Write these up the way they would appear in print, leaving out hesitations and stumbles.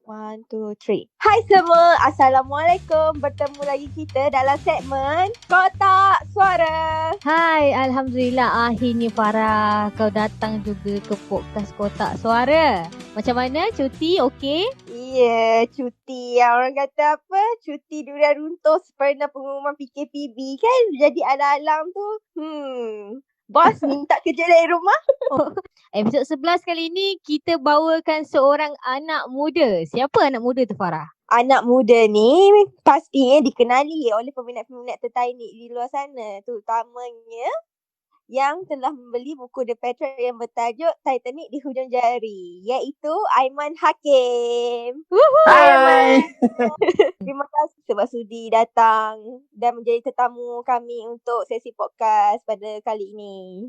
One, two, three. Hai semua, Assalamualaikum. Bertemu lagi kita dalam segmen Kotak Suara. Hai, Alhamdulillah akhirnya Farah kau datang juga ke podcast Kotak Suara. Macam mana cuti, okey? Ya, cuti. Yang orang kata apa? Cuti durian runtuh sempena pengumuman PKPB kan? Jadi alam-alam tu, bos minta kerja dari rumah. Episod 11 kali ini kita bawakan seorang anak muda. Siapa anak muda tu Farah? Anak muda ni pastinya dikenali oleh peminat-peminat Titanic di luar sana. Terutamanya yang telah membeli buku The Patriot yang bertajuk Titanic di Hujung Jari, iaitu Aiman Hakim. Hai. Terima kasih sebab sudi datang dan menjadi tetamu kami untuk sesi podcast pada kali ini.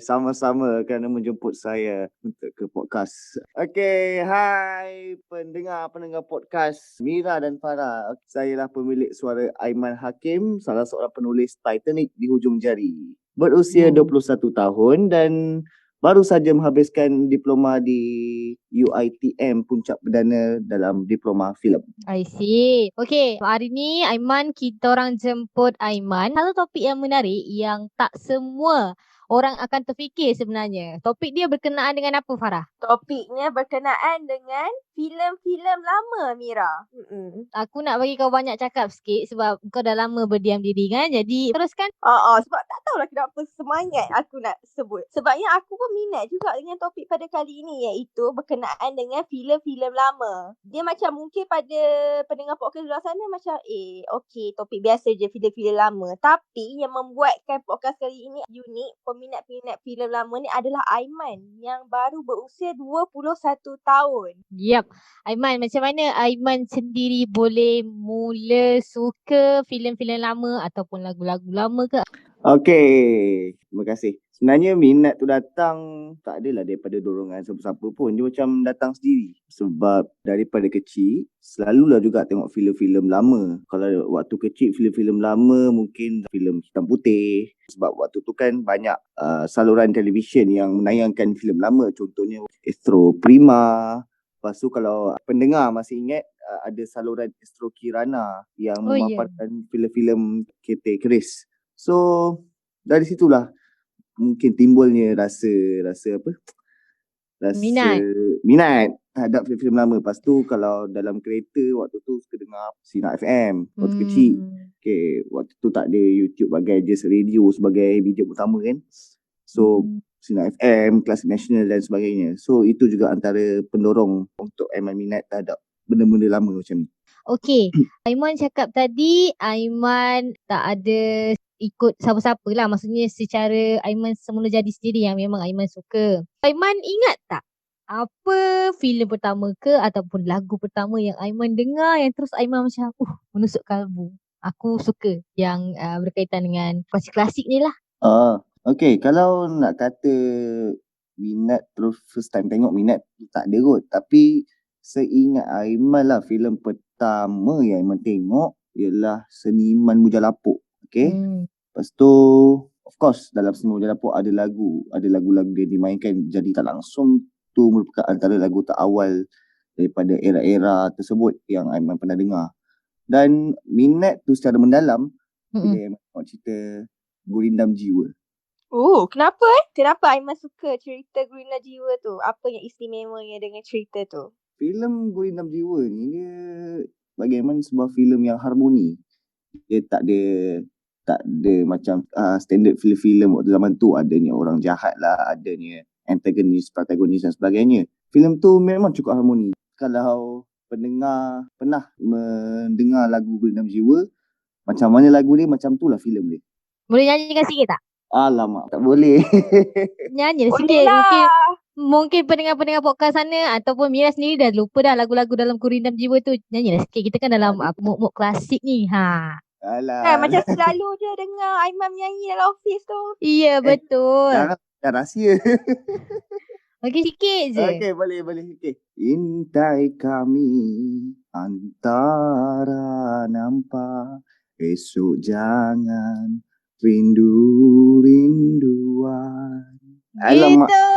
Sama-sama kerana menjemput saya untuk ke podcast. Okey, hai pendengar podcast Mira dan Farah. Saya lah pemilik suara Aiman Hakim, salah seorang penulis Titanic di Hujung Jari. Berusia 21 tahun dan baru saja menghabiskan diploma di UiTM Puncak Perdana dalam diploma filem. I see. Okay, hari ni Aiman, kita orang jemput Aiman. Satu topik yang menarik yang tak semua orang akan terfikir sebenarnya. Topik dia berkenaan dengan apa, Farah? Topiknya berkenaan dengan filem-filem lama, Mira. Aku nak bagi kau banyak cakap sikit sebab kau dah lama berdiam diri kan. Jadi teruskan. Sebab tak tahulah kenapa semangat aku nak sebut. Sebabnya aku pun minat juga dengan topik pada kali ini, iaitu berkenaan dengan filem-filem lama. Dia macam mungkin pada pendengar podcast luar sana macam okey, topik biasa je filem-filem lama. Tapi yang membuatkan podcast kali ini unik, peminat-peminat filem lama ni adalah Aiman yang baru berusia 21 tahun. Yap. Aiman, macam mana Aiman sendiri boleh mula suka filem-filem lama ataupun lagu-lagu lama ke? Okey, terima kasih. Sebenarnya minat tu datang tak adalah daripada dorongan siapa-siapa pun. Dia macam datang sendiri. Sebab daripada kecil, selalulah juga tengok filem-filem lama. Kalau waktu kecil, filem-filem lama mungkin filem hitam putih. Sebab waktu tu kan banyak saluran televisyen yang menayangkan filem lama. Contohnya Astro Prima. Lepas tu kalau pendengar masih ingat, ada saluran Astro Kirana yang memaparkan filem-filem kereta keris. So dari situlah mungkin timbulnya rasa minat terhadap filem-filem lama. Lepas tu kalau dalam kereta waktu tu suka dengar Sinar FM waktu kecil. Okay, waktu tu tak ada YouTube bagai just radio sebagai video utama kan. So Sinar FM, Klasik Nasional dan sebagainya. So itu juga antara pendorong untuk Aiman minat terhadap benda-benda lama macam ni. Okay, Aiman cakap tadi Aiman tak ada ikut siapa-siapa lah. Maksudnya secara Aiman semula jadi sendiri yang memang Aiman suka. Aiman ingat tak apa filem pertama ke ataupun lagu pertama yang Aiman dengar yang terus Aiman macam menusuk kalbu. Aku suka yang berkaitan dengan klasik-klasik ni lah. Okay, kalau nak kata minat terus first time tengok minat tak ada kot. Tapi seingat Aiman lah filem pertama yang Aiman tengok ialah Seniman Bujang Lapuk. Okay. Lepas tu of course dalam Seniman Bujang Lapuk ada lagu-lagu yang dimainkan, jadi tak langsung tu merupakan antara lagu terawal daripada era-era tersebut yang Aiman pernah dengar. Dan minat tu secara mendalam bila Aiman tengok cerita Gurindam Jiwa. Kenapa Kenapa Aiman suka cerita Gurindam Jiwa tu? Apa yang istimewanya dengan cerita tu? Filem Gurindam Jiwa ni dia bagi Aiman sebuah filem yang harmoni. Dia tak ada macam standard filem-filem waktu zaman tu, adanya orang jahat lah, adanya antagonis, protagonis dan sebagainya. Filem tu memang cukup harmoni. Kalau pendengar pernah mendengar lagu Gurindam Jiwa, macam mana lagu dia, macam tu lah filem dia. Boleh nyanyikan sikit tak? Alamak, tak boleh. Nyanyi sikit. Mungkin pendengar-pendengar podcast sana ataupun Mira sendiri dah lupa dah lagu-lagu dalam Gurindam Jiwa tu. Nyanyilah sikit. Kita kan dalam mood klasik ni. Alah. Macam selalu je dengar Aiman menyanyi dalam office tu. Iya, betul. Dah rahsia. Okey, sikit je. Okey, boleh. Okay. Intai kami antara nampak, esok jangan rindu-rinduan. Gitu.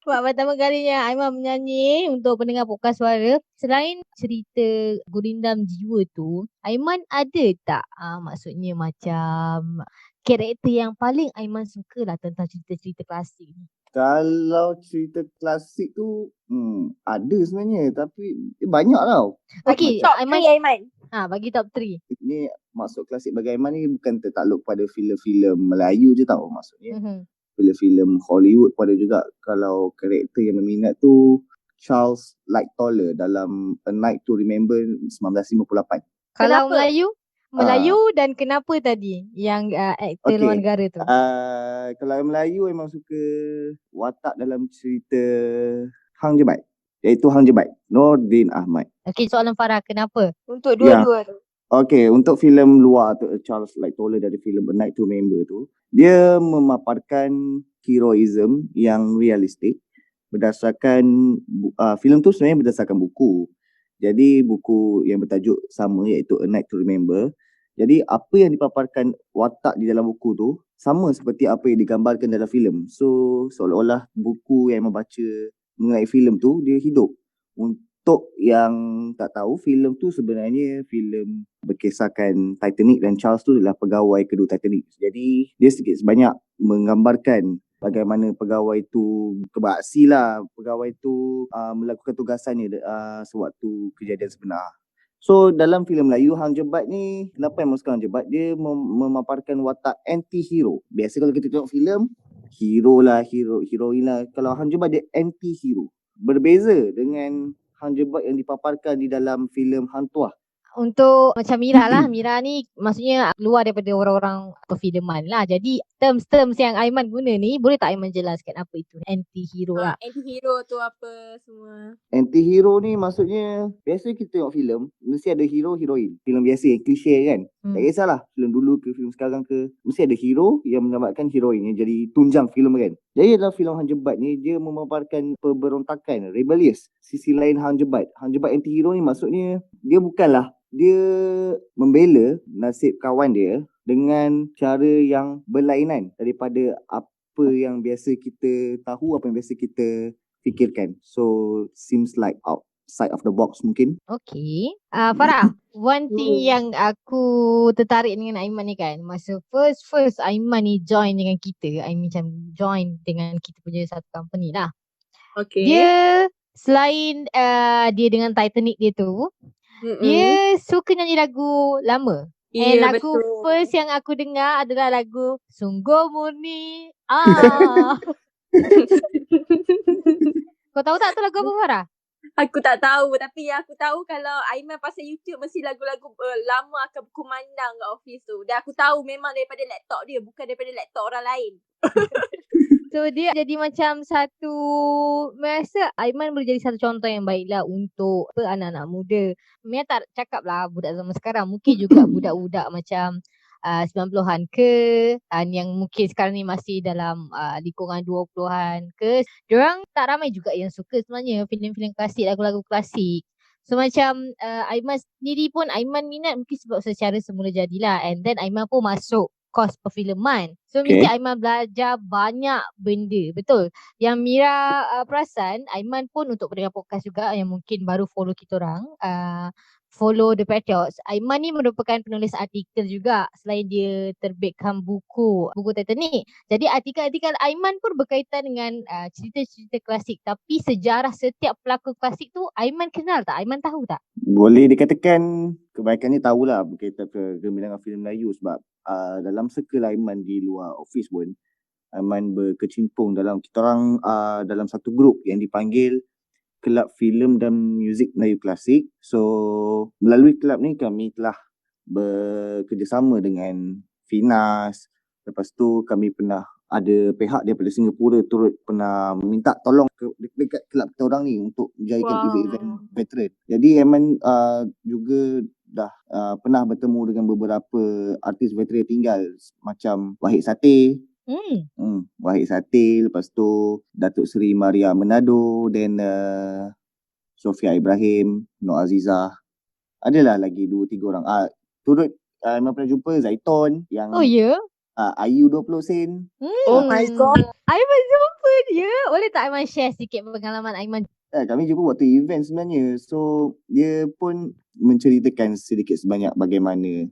Buat pertama kalinya Aiman menyanyi untuk pendengar podcast suara. Selain cerita Gurindam Jiwa tu, Aiman ada tak maksudnya macam karakter yang paling Aiman suka lah tentang cerita-cerita klasik ni? Kalau cerita klasik tu ada sebenarnya, tapi banyak tau. Okey, Top Aiman 3 Aiman. bagi top 3. Ni maksud klasik bagi Aiman ni bukan tertakluk pada filem-filem Melayu je tau. Maksudnya filem-filem Hollywood pun ada juga. Kalau karakter yang berminat tu Charles Lightoller dalam A Night to Remember 1958. Kalau Kenapa? Melayu dan kenapa tadi yang aktor Okey. luar negara tu? Kalau Melayu memang suka watak dalam cerita Hang Jebat, iaitu Hang Jebat, Nordin Ahmad. Okey, soalan Farah, kenapa? Untuk dua-dua tu. Okey, untuk filem luar tu, Charles Lightoller dari filem A Night to Remember tu, dia memaparkan heroism yang realistik berdasarkan filem tu sebenarnya berdasarkan buku. Jadi buku yang bertajuk sama iaitu A Night to Remember. Jadi apa yang dipaparkan watak di dalam buku tu sama seperti apa yang digambarkan dalam filem. So seolah-olah buku yang membaca mengenai filem tu dia hidup. Untuk yang tak tahu, filem tu sebenarnya filem berkisahkan Titanic dan Charles tu adalah pegawai kedua Titanic. Jadi dia sedikit sebanyak menggambarkan bagaimana pegawai tu beraksi lah. Pegawai tu melakukan tugasannya sewaktu kejadian sebenar. So dalam filem Melayu, Hang Jebat ni, kenapa yang suka Hang Jebat? Dia memaparkan watak anti-hero. Biasa kalau kita tengok filem, hero lah, heroin lah. Kalau Hang Jebat dia anti-hero. Berbeza dengan Hang Jebat yang dipaparkan di dalam filem Hang Tuah. Untuk macam Mira lah, Mira ni maksudnya keluar daripada orang-orang perfilman lah. Jadi terms-terms yang Aiman guna ni, boleh tak Aiman jelaskan apa itu anti-hero lah? Anti-hero tu apa semua. Anti-hero ni maksudnya, biasa kita tengok filem, mesti ada hero, heroin. Filem biasa yang klise kan. Tak kisahlah, filem dulu ke filem sekarang ke, mesti ada hero yang menggambarkan heroin yang jadi tunjang filem kan. Jadi dalam filem Hang Jebat ni, dia memaparkan pemberontakan, rebellious. Sisi lain Hang Jebat. Hang Jebat anti-hero ni maksudnya, dia bukanlah, dia membela nasib kawan dia dengan cara yang berlainan daripada apa yang biasa kita tahu, apa yang biasa kita fikirkan. So seems like outside of the box mungkin. Okay. Farah, one thing yang aku tertarik dengan Aiman ni kan, masa first Aiman ni join dengan kita, Aiman macam join dengan kita punya satu company lah. Okay. Dia selain dia dengan Titanic dia tu, dia suka nyanyi lagu lama. And lagu betul. first yang aku dengar adalah lagu Sungguh Murni. Kau tahu tak tu lagu apa, Farah? Aku tak tahu, tapi yang aku tahu kalau Aiman pasal YouTube mesti lagu-lagu lama akan berkumandang kat office tu. Dan aku tahu memang daripada laptop dia, bukan daripada laptop orang lain. So dia jadi macam satu, merasa Aiman boleh jadi satu contoh yang baik lah untuk anak-anak muda. Memang tak cakap lah budak zaman sekarang, mungkin juga budak-budak macam 90-an ke, yang mungkin sekarang ni masih dalam lingkungan 20-an ke, diorang tak ramai juga yang suka sebenarnya filem-filem klasik, lagu-lagu klasik. So macam Aiman sendiri pun, Aiman minat mungkin sebab secara semula jadilah, and then Aiman pun masuk kos perfilman. So mesti Aiman belajar banyak benda. Betul. Yang Mira perasan, Aiman pun untuk pendengar podcast juga yang mungkin baru follow kita orang, follow The Patriots, Aiman ni merupakan penulis artikel juga selain dia terbitkan buku Titanic. Jadi artikel-artikel Aiman pun berkaitan dengan cerita-cerita klasik. Tapi sejarah setiap pelakon klasik tu Aiman kenal tak? Aiman tahu tak? Boleh dikatakan kebaikannya tahulah berkaitan kegemilangan filem Melayu sebab dalam circle Aiman di luar office pun Aiman berkecimpung dalam kita orang dalam satu grup yang dipanggil Kelab Filem dan Muzik Melayu Klasik. So melalui kelab ni kami telah bekerjasama dengan Finas. Lepas tu kami pernah ada pihak daripada Singapura turut pernah minta tolong dekat kelab kita orang ni untuk menjadikan event veteran. Jadi Aiman juga dah pernah bertemu dengan beberapa artis veteran tinggal macam Wahid Sateh. Wahid Sateh, lepas tu Datuk Seri Maria Menado, dan Sofia Ibrahim, Nur Azizah. Adalah lagi 2-3 orang. Turut Aiman pernah jumpa Zaiton yang Oh ya? Ayu 20 sen. Oh my god. Aiman jumpa je. Boleh tak Aiman share sikit pengalaman Aiman? Kami jumpa waktu event sebenarnya. So dia pun menceritakan sedikit sebanyak bagaimana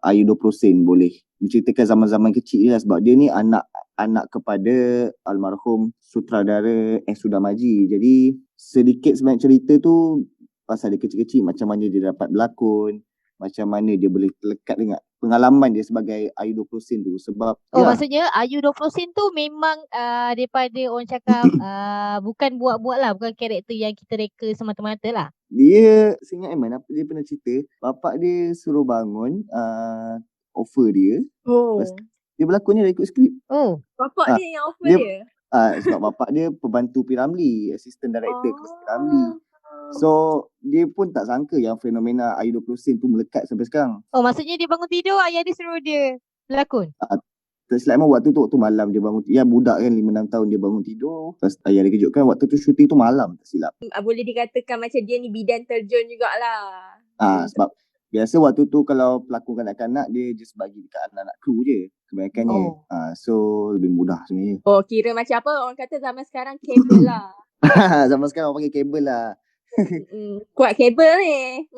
Ayu 20 Sen boleh menceritakan zaman-zaman kecil dia lah, sebab dia ni anak kepada almarhum sutradara S. Sudamaji. Jadi sedikit sebanyak cerita tu pasal dia kecil-kecil, macam mana dia dapat berlakon, macam mana dia boleh terlekat dengan pengalaman dia sebagai Ayu 20 Sen tu. Sebab maksudnya Ayu 20 Sen tu memang daripada orang cakap bukan buat-buat lah, bukan karakter yang kita reka semata-mata lah. Dia, seingat Aiman, apa dia pernah cerita, bapak dia suruh bangun offer dia. Lepas dia berlakonnya dah ikut skrip. Bapak dia yang offer dia? Sebab bapak dia pembantu P. Ramlee, assistant director kelas P. Ramlee. So dia pun tak sangka yang fenomena Ayu 20 Sen tu melekat sampai sekarang. Maksudnya dia bangun tidur, ayah dia suruh dia berlakon? Tersilap waktu malam dia bangun. Ya, budak kan 5-6 tahun dia bangun tidur. Lepas ayah dia kejutkan waktu tu syuting tu malam, tak silap. Boleh dikatakan macam dia ni bidan terjun jugalah. Sebab biasa waktu tu kalau pelakon kanak-kanak dia just bagi dekat anak-anak kru je kebanyakannya. So lebih mudah sebenarnya. Kira macam apa orang kata zaman sekarang kabel lah. Zaman sekarang orang panggil kabel lah. Kuat kabel ni.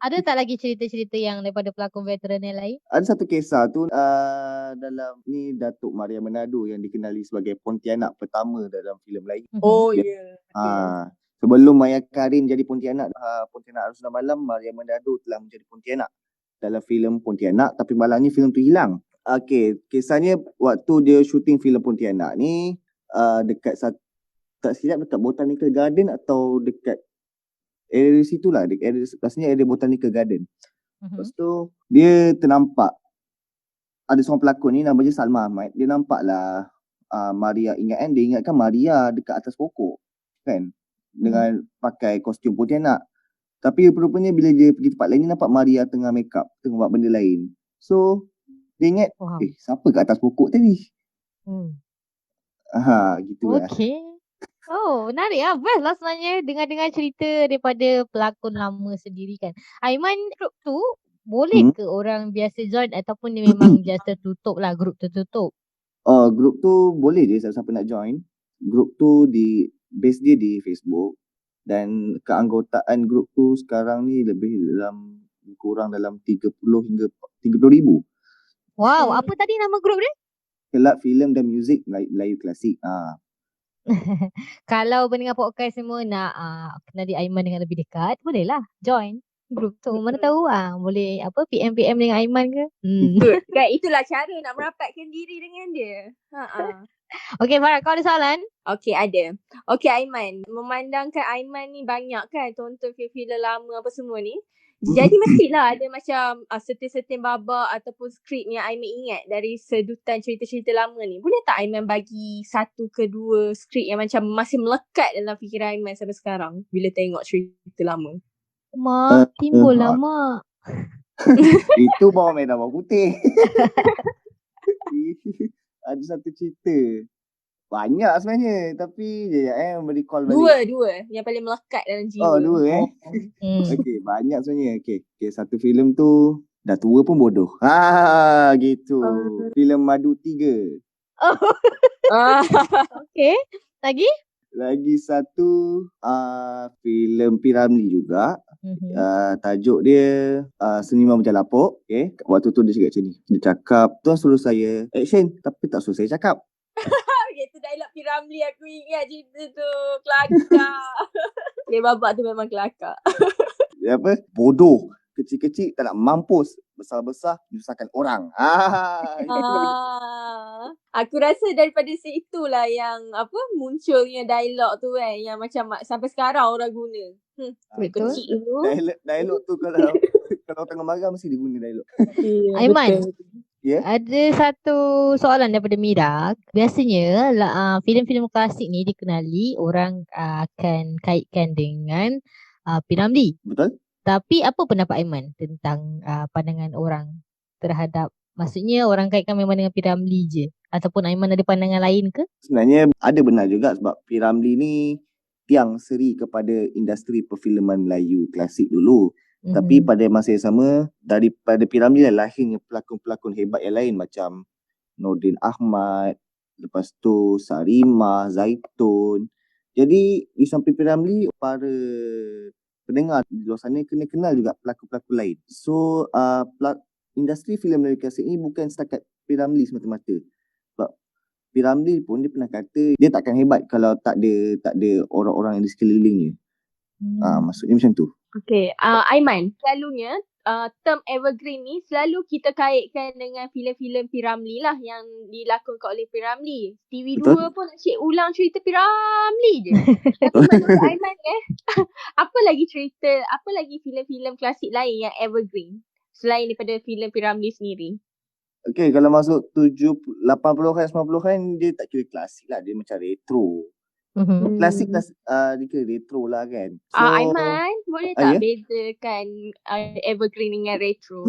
Ada tak lagi cerita-cerita yang daripada pelakon veteran yang lain? Ada satu kisah tu dalam ni Datuk Maria Manado yang dikenali sebagai Pontianak pertama dalam filem lain. Sebelum Maya Karim jadi Pontianak, Pontianak Arusna Malam, Maria Manado telah menjadi Pontianak dalam filem Pontianak, tapi malangnya filem tu hilang. Kisahnya waktu dia syuting filem Pontianak ni dekat tak silap dekat Botanical Garden atau dekat area situ lah, rasanya area Botanical Garden. Lepas tu dia ternampak ada seorang pelakon ni namanya Salma Ahmad. Dia nampak lah Maria, dia ingatkan Maria dekat atas pokok kan, dengan pakai kostum Pontianak. Tapi rupanya bila dia pergi tempat lain, dia nampak Maria tengah make up, tengah buat benda lain. So dia ingat, siapa kat atas pokok tadi? Gitu lah. Menarik lah. Best lah sebenarnya dengar-dengar cerita daripada pelakon lama sendiri kan. Aiman, grup tu boleh ke orang biasa join ataupun dia memang just tertutup lah, grup tertutup? Grup tu boleh je siapa-siapa nak join. Grup tu base dia di Facebook, dan keanggotaan grup tu sekarang ni kurang dalam 30 hingga 30,000. Wow, apa tadi nama grup dia? Kelab Filem dan Muzik Melayu Klasik. Kalau pendengar podcast semua nak kenali Aiman dengan lebih dekat, bolehlah join grup tu. Mana tahu boleh PM dengan Aiman ke? Kan itulah cara nak merapatkan diri dengan dia. Okey Farah, kau ada soalan? Okey, ada. Okey Aiman, memandangkan Aiman ni banyak kan tonton filem lama apa semua ni. Jadi mestilah ada macam setin-setin babak ataupun skrip yang Aiman ingat dari sedutan cerita-cerita lama ni. Boleh tak Aiman bagi 1 ke 2 skrip yang macam masih melekat dalam fikiran Aiman sampai sekarang bila tengok cerita lama? Mak, timbul lah mak. Itu bawang merah bawang putih. Ada satu cerita. Banyak sebenarnya, tapi recall balik. Dua yang paling melekat dalam jiwa. Dua Okey, banyak sebenarnya. Okey, satu filem tu dah tua pun bodoh. Gitu. Filem Madu 3. Okey, lagi? Lagi satu filem P. Ramlee juga. Tajuk dia Seniman Berjalapuk. Okay. Waktu tu dia cakap macam ni. Dia cakap, tuan suruh saya action, tapi tak suruh saya cakap. Itu dialog P. Ramlee, aku ingat cerita tu. Kelakar. Babak tu memang kelakar. Bodoh. Kecil-kecil tak nak mampus. Besar-besar menyusahkan orang. Aku rasa daripada situlah yang munculnya dialog tu kan, yang macam sampai sekarang orang guna. Betul. Kecil tu. Dialog tu kalau tengah marah mesti dia guna dialog. Aiman, ada satu soalan daripada Mira. Biasanya filem-filem klasik ni dikenali orang akan kaitkan dengan P. Ramlee. Betul. Tapi apa pendapat Aiman tentang pandangan orang terhadap, maksudnya orang kaitkan memang dengan P. Ramlee je, ataupun Aiman ada pandangan lain ke? Sebenarnya ada benar juga, sebab P. Ramlee ni tiang seri kepada industri perfilman Melayu klasik dulu. Tapi pada masa yang sama, daripada P. Ramlee lahirnya pelakon-pelakon hebat yang lain macam Nordin Ahmad, lepas tu Sarimah, Zaitun. Jadi di samping P. Ramlee, para pendengar di luar sana kena kenal juga pelakon-pelakon lain. So industri filem dari klasik ni bukan setakat P. Ramlee semata-mata. Sebab P. Ramlee pun dia pernah kata dia takkan hebat kalau tak ada orang-orang yang di sekelilingnya. Maksudnya macam tu. Okay, Aiman, selalunya term evergreen ni selalu kita kaitkan dengan filem-filem P. Ramlee lah yang dilakonkan oleh P. Ramlee. TV2 Betul. pun asyik ulang cerita P. Ramlee je. Tapi menurut Aiman apa lagi filem-filem klasik lain yang evergreen selain daripada filem P. Ramlee sendiri? Okay, kalau masuk 80-an, 90-an dia tak kira klasik lah. Dia macam retro. Klasik dia kira retro lah kan. So, Aiman, boleh tak ya? bezakan evergreen dengan retro?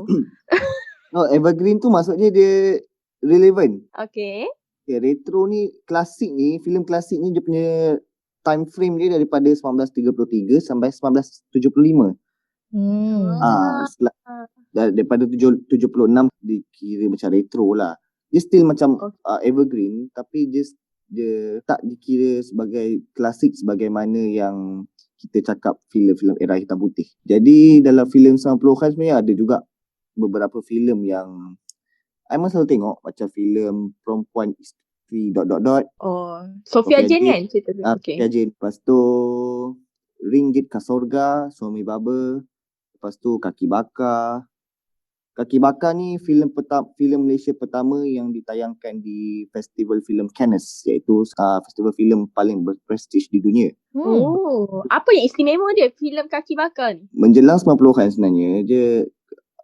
No, evergreen tu maksudnya dia relevant. Okay. Retro ni, klasik ni, filem klasik ni dia punya time frame dia daripada 1933 sampai 1975. Daripada 76 dikira macam retro lah. Dia still macam evergreen, tapi dia tak dikira sebagai klasik sebagaimana yang kita cakap filem-filem era hitam putih. Jadi dalam filem 90-an sebenarnya ada juga beberapa filem yang Aiman selalu tengok, macam filem Perempuan Isteri ... Sofia Jane kan cerita tu. Sofia Jane. Lepas tu Ringgit Kasorga, Suami Baba. Lepas tu Kaki Bakar. Kaki Bakar ni filem Malaysia pertama yang ditayangkan di Festival Filem Cannes, iaitu festival filem paling berprestij di dunia. Apa yang istimewa dia filem Kaki Bakar ni? Menjelang 90-an sebenarnya, dia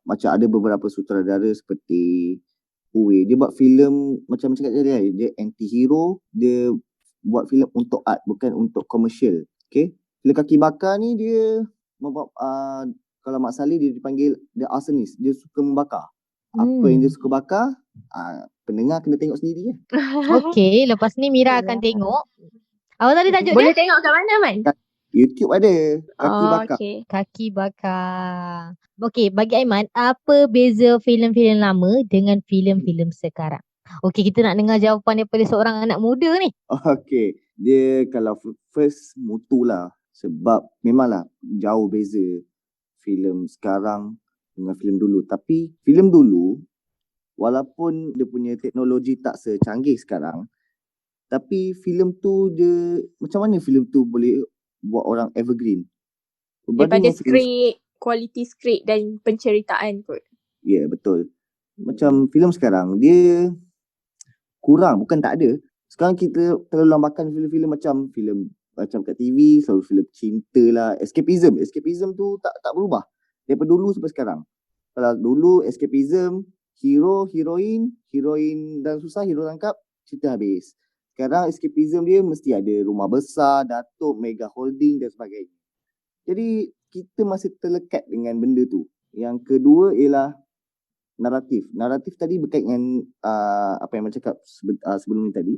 macam ada beberapa sutradara seperti Uwe. Dia buat filem macam cakap tadi, dia anti-hero, dia buat filem untuk art, bukan untuk komersial. Okay? Filem Kaki Bakar ni dia kalau Mak Saleh dia dipanggil the arsonist. Dia suka membakar. Apa yang dia suka bakar, pendengar kena tengok sendiri lah. Okay, lepas ni Mira akan tengok. Awak tadi tajuk Boleh dia? tengok kat mana, Man? YouTube ada. Kaki Bakar. Okay. Kaki Bakar. Okay, bagi Aiman, apa beza filem-filem lama dengan filem-filem sekarang? Okay, kita nak dengar jawapan daripada seorang anak muda ni. Okay. Dia kalau first mutu lah. Sebab memanglah jauh beza filem sekarang dengan filem dulu. Tapi filem dulu, walaupun dia punya teknologi tak secanggih sekarang, tapi filem tu dia, macam mana filem tu boleh buat orang evergreen? Daripada skrip, kualiti skrip dan penceritaan kot. Ya, betul. Macam filem sekarang, dia kurang, bukan tak ada. Sekarang kita terlalu lambakan filem-filem macam kat TV, selalu filem cinta lah, escapism. Escapism tu tak berubah daripada dulu sampai sekarang. Kalau dulu escapism, hero dan susah, hero tangkap, cerita habis. Sekarang escapism dia mesti ada rumah besar, datuk, mega holding dan sebagainya. Jadi kita masih terlekat dengan benda tu. Yang kedua ialah naratif. Naratif tadi berkaitan dengan apa yang saya cakap sebelum ni tadi.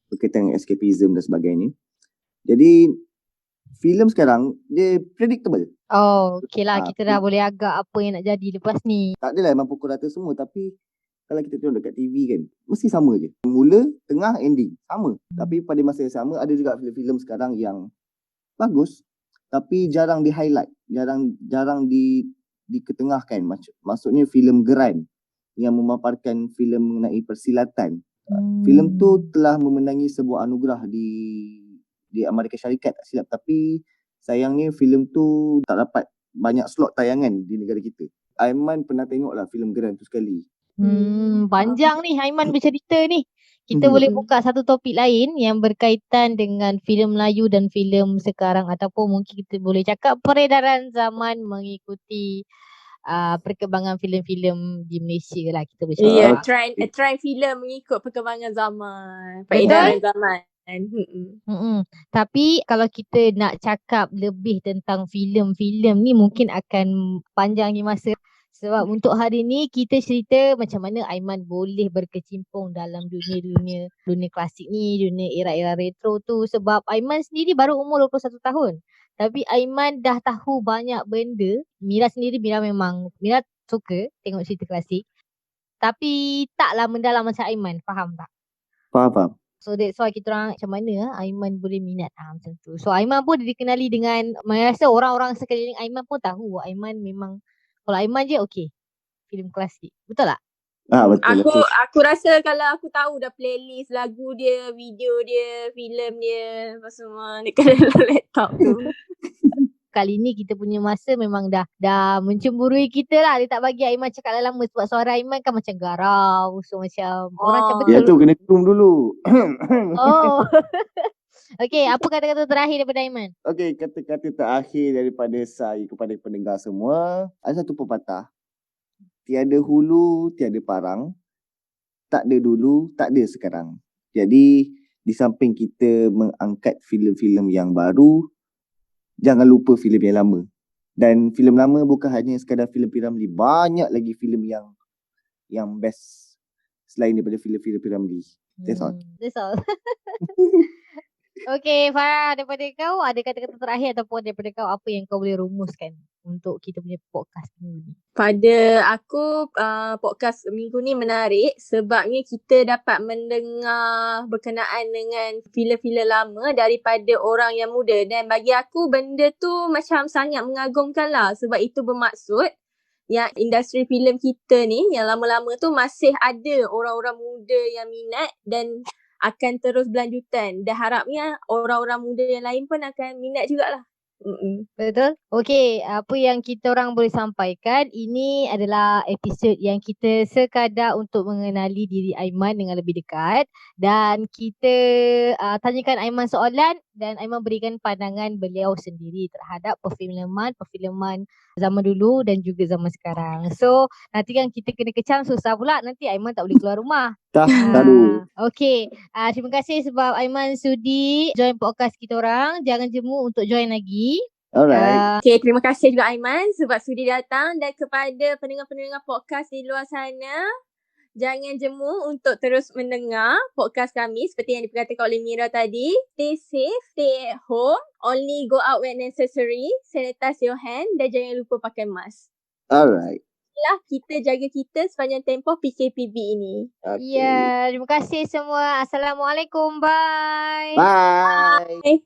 Berkaitan dengan escapism dan sebagainya. Jadi filem sekarang dia predictable. Okay lah, kita dah boleh agak apa yang nak jadi lepas ni. Tak adalah memang pukul rata semua, tapi kalau kita tengok dekat TV kan, mesti sama je. Mula, tengah, ending. Sama. Tapi pada masa yang sama, ada juga filem-filem sekarang yang bagus, tapi jarang di-highlight. Jarang diketengahkan. Maksudnya filem geran yang memaparkan filem mengenai persilatan. Filem tu telah memenangi sebuah anugerah di Amerika Syarikat, tak silap. Tapi sayangnya filem tu tak dapat banyak slot tayangan di negara kita. Aiman pernah tengok lah filem geran tu sekali. Panjang ni Aiman bercerita ni. Kita boleh buka satu topik lain yang berkaitan dengan filem Melayu dan filem sekarang, ataupun mungkin kita boleh cakap peredaran zaman mengikuti perkembangan filem-filem di Malaysia lah, kita boleh cakap. Trend filem mengikut perkembangan zaman, peredaran zaman. Tapi kalau kita nak cakap lebih tentang filem-filem ni mungkin akan panjang ni masa. Sebab untuk hari ni kita cerita macam mana Aiman boleh berkecimpung dalam dunia klasik ni, dunia era-era retro tu. Sebab Aiman sendiri baru umur 21 tahun. Tapi Aiman dah tahu banyak benda. Mira suka tengok cerita klasik. Tapi taklah mendalam macam Aiman, faham tak? Faham. So that's why kita orang macam mana Aiman boleh minat macam tu. So Aiman pun dikenali dengan, saya rasa orang-orang sekeliling Aiman pun tahu Aiman memang, kalau Aiman je okey, filem klasik. Betul tak? Betul. Aku rasa kalau aku tahu dah playlist lagu dia, video dia, filem dia, apa semua dekat dalam laptop tu. Kali ni kita punya masa memang dah mencemburui kita lah. Dia tak bagi Aiman cakap lama sebab suara Aiman kan macam garau. So macam orang macam betul. Ya tu kena zoom dulu. Oh. Okey, apa kata-kata terakhir daripada Aiman? Okey, kata-kata terakhir daripada saya kepada pendengar semua. Ada satu pepatah. Tiada hulu, tiada parang. Tak ada dulu, tak ada sekarang. Jadi, di samping kita mengangkat filem-filem yang baru, jangan lupa filem yang lama. Dan filem lama bukan hanya sekadar filem P-Ramlee. Banyak lagi filem yang best selain daripada filem-filem P-Ramlee. That's all. That's all. Okay, Farah, daripada kau ada kata-kata terakhir ataupun daripada kau apa yang kau boleh rumuskan untuk kita punya podcast minggu ni? Pada aku, podcast minggu ni menarik sebabnya kita dapat mendengar berkenaan dengan filem-filem lama daripada orang yang muda. Dan bagi aku benda tu macam sangat mengagumkan lah sebab itu bermaksud yang industri filem kita ni yang lama-lama tu masih ada orang-orang muda yang minat dan akan terus berlanjutan. Dan harapnya orang-orang muda yang lain pun akan minat jugalah. Betul. Okey, apa yang kita orang boleh sampaikan, ini adalah episod yang kita sekadar untuk mengenali diri Aiman dengan lebih dekat dan kita tanyakan Aiman soalan dan Aiman berikan pandangan beliau sendiri terhadap perfilman zaman dulu dan juga zaman sekarang. So, nanti kan kita kena kecam susah pula, nanti Aiman tak boleh keluar rumah. Tahu. Okey, terima kasih sebab Aiman sudi join podcast kita orang. Jangan jemu untuk join lagi. Alright. Okay, terima kasih juga Aiman sebab sudi datang dan kepada pendengar-pendengar podcast di luar sana, jangan jemu untuk terus mendengar podcast kami seperti yang diperkatakan oleh Mira tadi. Stay safe, stay at home, only go out when necessary, sanitize your hand dan jangan lupa pakai mask. Alright. Kita jaga kita sepanjang tempoh PKPB ini. Ya, terima kasih semua. Assalamualaikum. Bye. Bye. Bye.